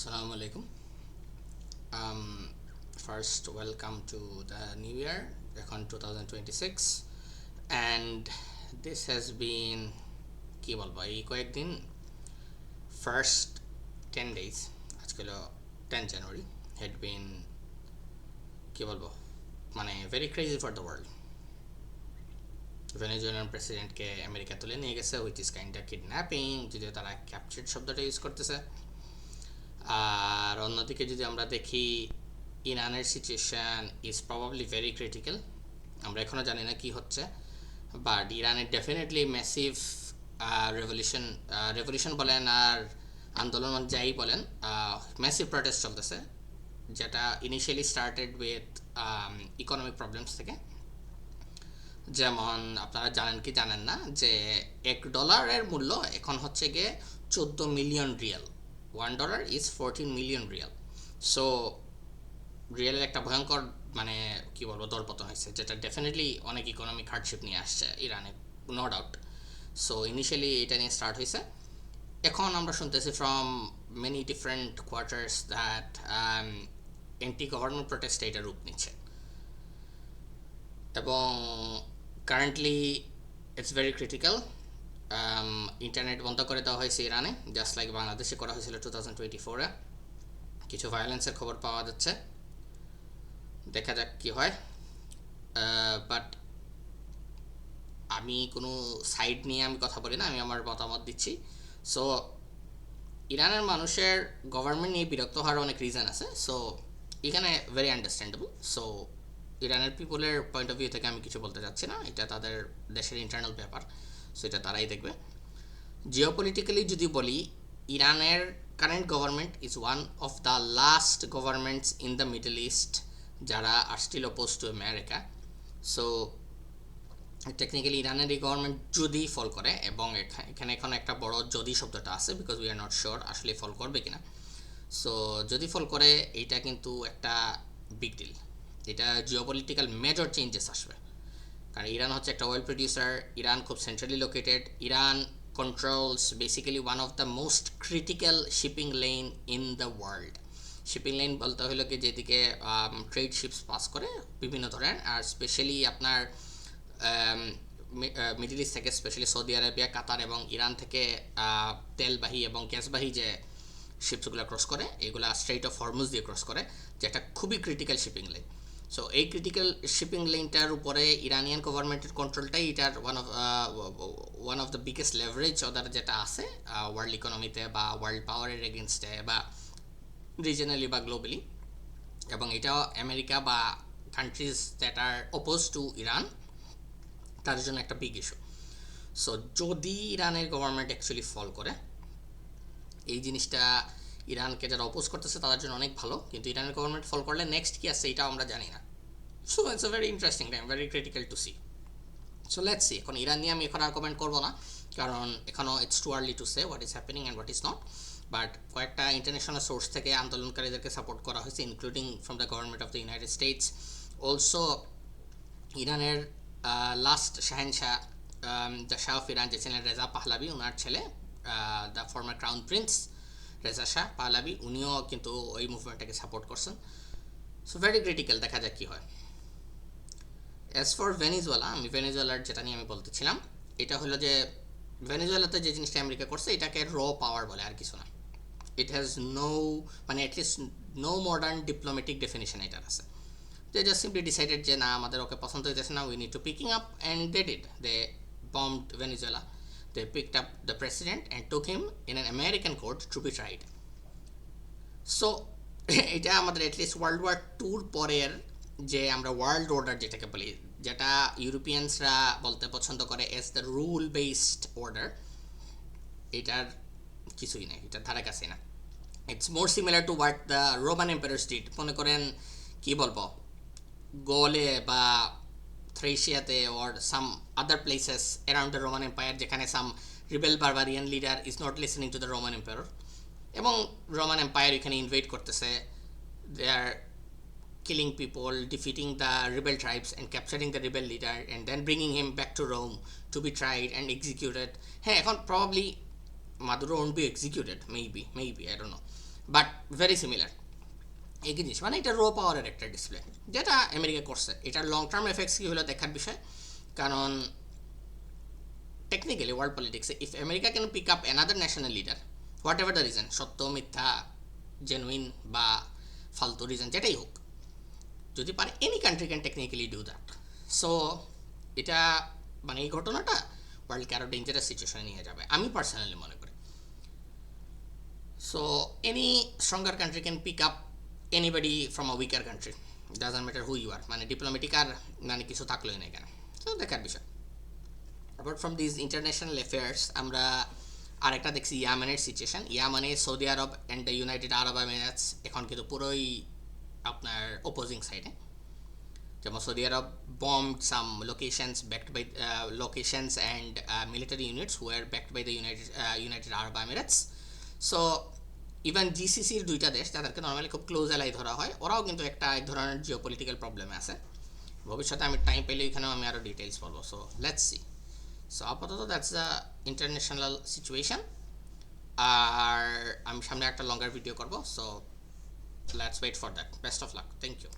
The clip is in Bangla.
Assalamu alaikum. First, welcome to the new year, এখন 2026, and this has been কি বলবো এই কয়েকদিন first 10 days আজকে হলো 10 জানুয়ারি had been কি বলবো মানে very crazy for the world. Venezuelan প্রেসিডেন্টকে আমেরিকা তুলে নিয়ে গেছে, which is kind of kidnapping, যদিও তারা ক্যাপচার্ড শব্দটা ইউজ করতেছে। আর অন্যদিকে যদি আমরা দেখি ইরানের situation is probably very critical. আমরা এখনও জানি না কি হচ্ছে, বাট ইরানের ডেফিনেটলি ম্যাসিভ রেভলিউশন বলেন আর আন্দোলন যাই বলেন, ম্যাসিভ প্রটেস্ট চলতেছে, যেটা initially started with economic problems থেকে। যেমন আপনারা জানেন কি জানেন না যে $1 মূল্য এখন হচ্ছে গিয়ে 14 million rial. $1 is 14 million rial. So রিয়েলের একটা ভয়ঙ্কর মানে কি বলবো দরপতন হয়েছে, যেটা ডেফিনেটলি অনেক ইকোনমিক হার্ডশিপ নিয়ে আসছে ইরানে, নো ডাউট। সো ইনিশিয়ালি এটা নিয়ে স্টার্ট হয়েছে। এখন আমরা শুনতেছি from many different quarters that anti government protest এটা রূপ নিচ্ছে, এবং currently it's very critical. Internet বন্ধ করে দেওয়া হয়েছে ইরানে, জাস্ট লাইক বাংলাদেশে করা হয়েছিল 2024-এ। কিছু ভায়োলেন্সের খবর পাওয়া যাচ্ছে, দেখা যাক কি হয়। বাট আমি কোনো সাইড নিয়ে আমি কথা বলি না, আমি আমার মতামত দিচ্ছি। সো ইরানের মানুষের গভর্নমেন্ট নিয়ে বিরক্ত হওয়ার অনেক রিজন আছে, সো এখানে ভেরি আন্ডারস্ট্যান্ডেবল। সো ইরানের পিপলের পয়েন্ট অফ ভিউ থেকে আমি কিছু বলতে চাচ্ছি না, এটা তাদের দেশের ইন্টারনাল ব্যাপার, সো এটা তারাই দেখবে। জিওপলিটিক্যালি যদি বলি, ইরানের current government is one of the last governments in the Middle East যারা আর still oppose to America. So technically ইরানের এই গভর্নমেন্ট যদি ফল করে, এবং এখানে এখন একটা বড় যদি শব্দটা আছে, because we are not sure আসলে ফল করবে কিনা। সো যদি ফল করে, এইটা কিন্তু একটা বিগ ডিল, এটা জিওপলিটিক্যাল মেজর চেঞ্জেস আসবে। কারণ ইরান হচ্ছে একটা অয়েল প্রডিউসার, ইরান খুব centrally located, Iran controls basically one of the most critical shipping lane in the world. Shipping line বলতে হলো কি যেদিকে ট্রেড শিপস পাস করে বিভিন্ন ধরনের, আর স্পেশালি আপনার মিডল ইস্ট থেকে স্পেশালি সৌদি আরবিয়া, কাতার এবং ইরান থেকে তেলবাহী এবং গ্যাসবাহী যে শিপসগুলো ক্রস করে, এগুলো স্ট্রেইট অফ হরমুজ দিয়ে ক্রস করে, যেটা খুবই ক্রিটিক্যাল শিপিং লাইন। সো এই ক্রিটিক্যাল শিপিং লাইনটার উপরে ইরানিয়ান গভর্নমেন্টের কন্ট্রোলটাই এটার one of the biggest leverage ওদের যেটা আছে ওয়ার্ল্ড ইকোনমিতে বা ওয়ার্ল্ড পাওয়ারের এগেনস্টে বা রিজনালি বা গ্লোবালি। এবং এটাও আমেরিকা বা countries that are oppose to Iran, তার জন্য একটা বিগ ইস্যু। সো যদি ইরানের গভর্নমেন্ট অ্যাকচুয়ালি ফল করে, এই জিনিসটা ইরানকে যারা অপোজ করতেছে তাদের জন্য অনেক ভালো, কিন্তু ইরানের গভর্নমেন্ট ফল করলে নেক্সট কি আছে এটাও আমরা জানি না। So it's a very interesting time, very critical to see. So let's see. এখন ইরান নিয়ে আমি এখন আর কমেন্ট করবো না, কারণ এখনও it's too early to say what is happening and what is not. But কয়েকটা ইন্টারন্যাশনাল সোর্স থেকে আন্দোলনকারীদেরকে সাপোর্ট করা হয়েছে, including from the government of the United States. Also ইরানের লাস্ট শাহেনশাহ, দ্য শাহ অফ ইরান যে ছিলেন রেজা পাহলাবি, ওনার ছেলে the former crown prince Reza Shah Pahlavi, উনিও কিন্তু ওই মুভমেন্টটাকে সাপোর্ট করছেন। সো ভেরি ক্রিটিক্যাল, দেখা যাক কী হয়। অ্যাজ ফর ভেনিজুয়েলা, আমি ভেনিজুয়েলার যেটা নিয়ে আমি বলতেছিলাম, এটা হলো যে ভেনিজুয়েলাতে যে জিনিসটা আমেরিকা করছে এটাকে র পাওয়ার বলে, আর কিছু না। ইট হ্যাজ নো মানে at least no modern diplomatic definition এটার আছে। দে জাস্ট সিম্পলি ডিসাইডেড যে না, আমাদের ওকে পছন্দ হইতেছে না, we need to picking up, and they did. They bombed Venezuela. They picked up the president and took him in an American court to be tried. So এটা আমাদের অ্যাটলিস্ট ওয়ার্ল্ড ওয়ার টুর পরের যে আমরা ওয়ার্ল্ড অর্ডার যেটাকে বলি, যেটা ইউরোপিয়ানসরা বলতে পছন্দ করে as the rule based order, এটার কিছুই নেই, এটার ধারে কাছে না। It's more similar to what the Roman empires did. মনে করেন কি বলবো, গোলে বা থ্রেশিয়াতে or some other places around the Roman Empire, যেখানে some rebel barbarian leader is not listening to the Roman Emperor, এবং রোমান এম্পায়ার এখানে ইনভেড করতেছে, দে আর killing people, defeating the rebel tribes and capturing the rebel leader and then bringing him back to Rome to be tried and executed. হ্যাঁ, এখন probably Maduro won't be executed, maybe, I don't know, but very similar, একই জিনিস, মানে এটা র পাওয়ারের একটা ডিসপ্লে যেটা আমেরিকা করছে। এটার লং টার্ম এফেক্টস কী হলো দেখার বিষয়, কারণ টেকনিক্যালি ওয়ার্ল্ড পলিটিক্সে if America can pick up another national leader, whatever the reason, সত্য মিথ্যা জেনুইন বা ফালতু রিজন যেটাই হোক, যদি পারে any country can technically do that. So এটা মানে এই ঘটনাটা ওয়ার্ল্ডকে আরও ডেঞ্জারাস সিচুয়েশনে নিয়ে যাবে আমি পার্সোনালি মনে করি। So any stronger country can pick up anybody from a weaker country, doesn't matter who you are, মানে ডিপ্লোম্যাটিক আর মানে কিছু থাকলোই না এখানে। তো দেখার বিষয়। Apart from this international affairs, আমরা আরেকটা দেখছি ইয়ামানের সিচুয়েশন। ইয়ামানে Saudi Arab and the United Arab Emirates এখন কিন্তু পুরোই আপনার অপোজিং সাইডে। যেমন Saudi Arab bombed some locations backed by locations and military units who were backed by the United Arab Emirates. So even জিসিসির দুইটা দেশ যাদেরকে নর্মালি খুব ক্লোজ এলাই ধরা হয়, ওরাও কিন্তু একটা এক ধরনের জিও পলিটিক্যাল প্রবলেমে আছে। ভবিষ্যতে আমি টাইম পেলে এখানেও আমি আরও ডিটেলস বলবো। So let's see. সো আপাতত দ্যাটস দ্য ইন্টারন্যাশনাল সিচুয়েশন। আর আমি সামনে একটা লঙ্গার ভিডিও করবো। So let's wait for that. Best of luck. Thank you.